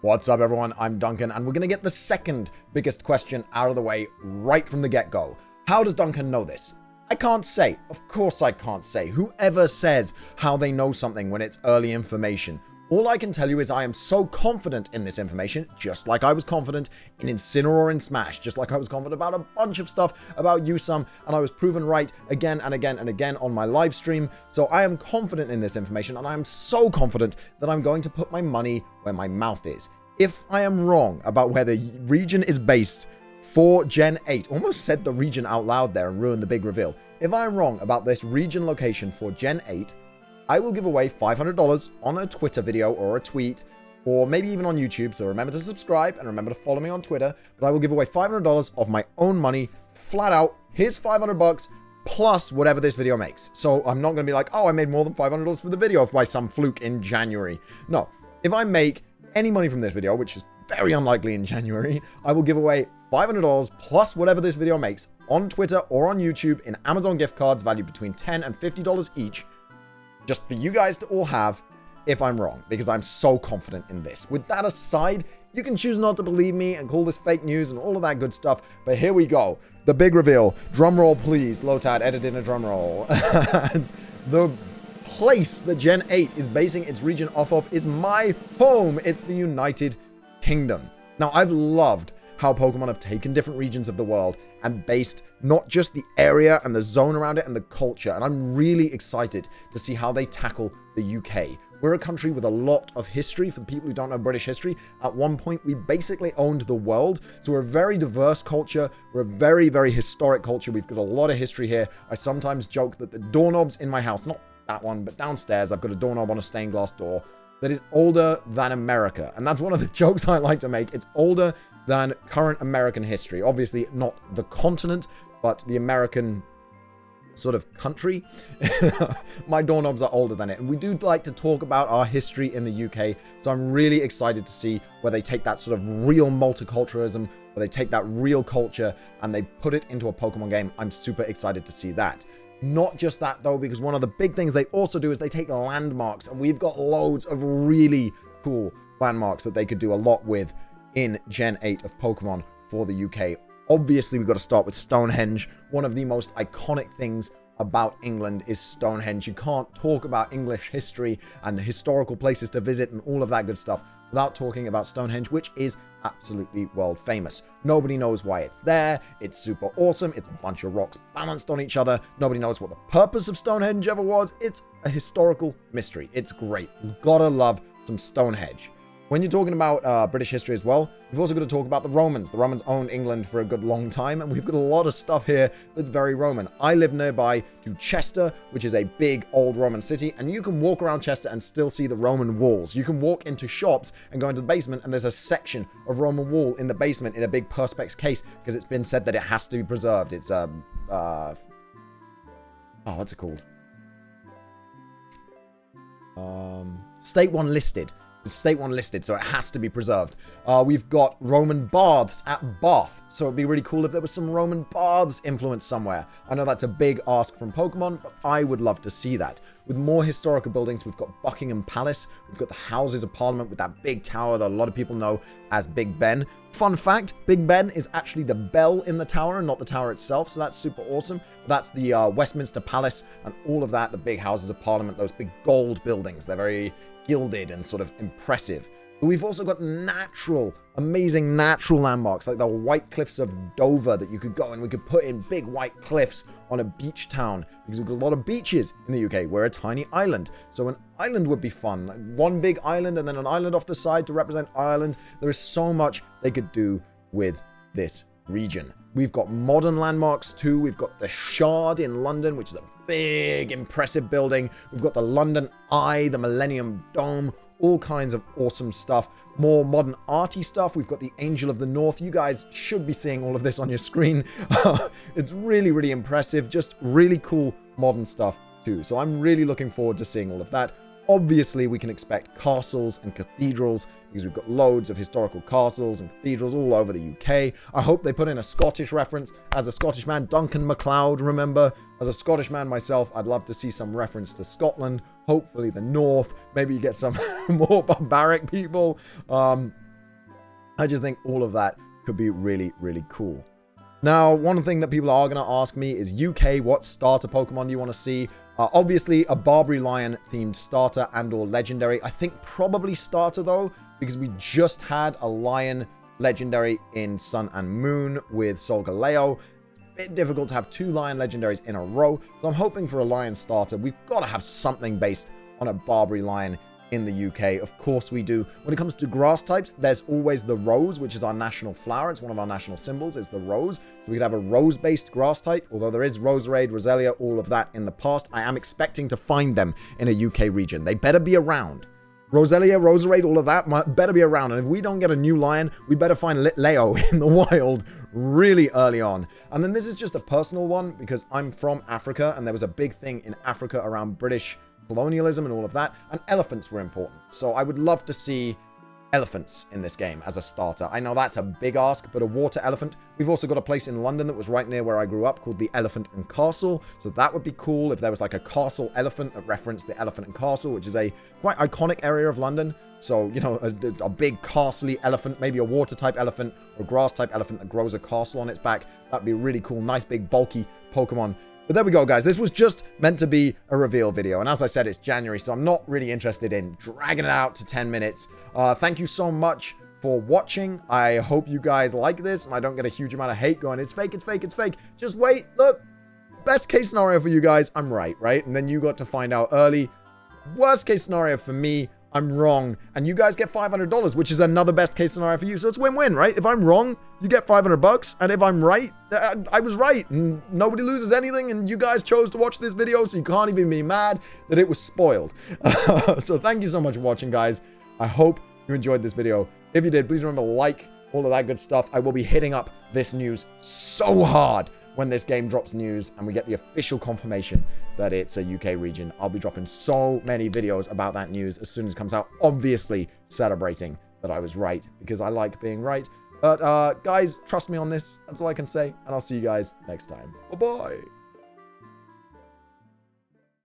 What's up, everyone? I'm Duncan, and we're going to get the second biggest question out of the way right from the get-go. How does Duncan know this? I can't say. Of course I can't say. Whoever says how they know something when it's early information? All I can tell you is I am so confident in this information, just like I was confident in Incineroar and Smash, just like I was confident about a bunch of stuff about Usum, and I was proven right again and again and again on my live stream. So I am confident in this information, and I am so confident that I'm going to put my money where my mouth is. If I am wrong about where the region is based for Gen 8, almost said the region out loud there and ruined the big reveal. If I'm wrong about this region location for Gen 8, I will give away $500 on a Twitter video or a tweet, or maybe even on YouTube. So remember to subscribe and remember to follow me on Twitter. But I will give away $500 of my own money, flat out. Here's $500 plus whatever this video makes. So I'm not going to be like, oh, I made more than $500 for the video by some fluke in January. No, if I make any money from this video, which is very unlikely in January, I will give away $500 plus whatever this video makes on Twitter or on YouTube in Amazon gift cards valued between $10 and $50 each, just for you guys to all have if I'm wrong, because I'm so confident in this. With that aside, you can choose not to believe me and call this fake news and all of that good stuff, but here we go. The big reveal. Drum roll, please. Lotad, edit in a drum roll. The place that Gen 8 is basing its region off of is my home. It's the United Kingdom. Now, I've loved how Pokemon have taken different regions of the world and based not just the area and the zone around it and the culture. And I'm really excited to see how they tackle the UK. We're a country with a lot of history. For the people who don't know British history, at one point we basically owned the world. So we're a very diverse culture. We're a very, very historic culture. We've got a lot of history here. I sometimes joke that the doorknobs in my house, not that one, but downstairs, I've got a doorknob on a stained glass door that is older than America. And that's one of the jokes I like to make. It's older than current American history. Obviously not the continent, but the American sort of country. My doorknobs are older than it. And we do like to talk about our history in the UK. So I'm really excited to see where they take that sort of real multiculturalism, where they take that real culture and they put it into a Pokemon game. I'm super excited to see that. Not just that, though, because one of the big things they also do is they take landmarks, and we've got loads of really cool landmarks that they could do a lot with in Gen 8 of Pokemon for the UK. Obviously, we've got to start with Stonehenge. One of the most iconic things about England is Stonehenge. You can't talk about English history and historical places to visit and all of that good stuff without talking about Stonehenge, which is absolutely world famous. Nobody knows why it's there. It's super awesome. It's a bunch of rocks balanced on each other. Nobody knows what the purpose of Stonehenge ever was. It's a historical mystery. It's great. You've gotta love some Stonehenge. When you're talking about British history as well, we've also got to talk about the Romans. The Romans owned England for a good long time, and we've got a lot of stuff here that's very Roman. I live nearby to Chester, which is a big old Roman city, and you can walk around Chester and still see the Roman walls. You can walk into shops and go into the basement, and there's a section of Roman wall in the basement in a big Perspex case, because it's been said that it has to be preserved. It's what's it called? State 1 listed. It's State 1 listed, so it has to be preserved. We've got Roman baths at Bath, so it'd be really cool if there was some Roman baths influence somewhere. I know that's a big ask from Pokemon, but I would love to see that. With more historical buildings, we've got Buckingham Palace, we've got the Houses of Parliament with that big tower that a lot of people know as Big Ben. Fun fact, Big Ben is actually the bell in the tower and not the tower itself, so that's super awesome. That's the Westminster Palace and all of that, the big Houses of Parliament, those big gold buildings. They're very gilded and sort of impressive. But we've also got amazing natural landmarks like the White Cliffs of Dover that you could go and we could put in big white cliffs on a beach town because we've got a lot of beaches in the UK. We're a tiny island, so an island would be fun. Like one big island and then an island off the side to represent Ireland. There is so much they could do with this region. We've got modern landmarks too. We've got the Shard in London, which is a big, impressive building. We've got the London Eye, the Millennium Dome, all kinds of awesome stuff. More modern arty stuff. We've got the Angel of the North. You guys should be seeing all of this on your screen. It's really, really impressive. Just really cool modern stuff too. So I'm really looking forward to seeing all of that. Obviously, we can expect castles and cathedrals because we've got loads of historical castles and cathedrals all over the UK. I hope they put in a Scottish reference. As a Scottish man, Duncan MacLeod, remember? As a Scottish man myself, I'd love to see some reference to Scotland. Hopefully the North. Maybe you get some more barbaric people. I just think all of that could be really, really cool. Now, one thing that people are going to ask me is, UK, what starter Pokemon do you want to see? Obviously, a Barbary Lion themed starter and or legendary. I think probably starter though, because we just had a Lion legendary in Sun and Moon with Solgaleo. It's a bit difficult to have 2 Lion legendaries in a row, so I'm hoping for a Lion starter. We've got to have something based on a Barbary Lion in the UK. Of course we do. When it comes to grass types, there's always the rose, which is our national flower. It's one of our national symbols, is the rose. So we could have a rose-based grass type, although there is Roserade, Roselia, all of that in the past. I am expecting to find them in a UK region. They better be around. Roselia, Roserade, all of that better be around. And if we don't get a new lion, we better find Leo in the wild really early on. And then this is just a personal one because I'm from Africa and there was a big thing in Africa around British colonialism and all of that, and elephants were important. So I would love to see elephants in this game as a starter. I know that's a big ask, but a water elephant. We've also got a place in London that was right near where I grew up called the Elephant and Castle. So that would be cool if there was like a castle elephant that referenced the Elephant and Castle, which is a quite iconic area of London. So, you know, a big castle-y elephant, maybe a water type elephant or grass type elephant that grows a castle on its back. That'd be really cool. Nice big bulky Pokemon. But there we go, guys. This was just meant to be a reveal video. And as I said, it's January, so I'm not really interested in dragging it out to 10 minutes. Thank you so much for watching. I hope you guys like this and I don't get a huge amount of hate going, it's fake, it's fake, it's fake. Just wait. Look, best case scenario for you guys, I'm right? And then you got to find out early. Worst case scenario for me, I'm wrong, and you guys get $500, which is another best case scenario for you. So it's win-win, right? If I'm wrong, you get $500, and if I'm right, I was right, and nobody loses anything, and you guys chose to watch this video, so you can't even be mad that it was spoiled. So thank you so much for watching, guys. I hope you enjoyed this video. If you did, please remember to like, all of that good stuff. I will be hitting up this news so hard when this game drops news and we get the official confirmation that it's a UK region. I'll be dropping so many videos about that news as soon as it comes out, obviously celebrating that I was right because I like being right. But guys, trust me on this. That's all I can say, and I'll see you guys next time. Bye-bye.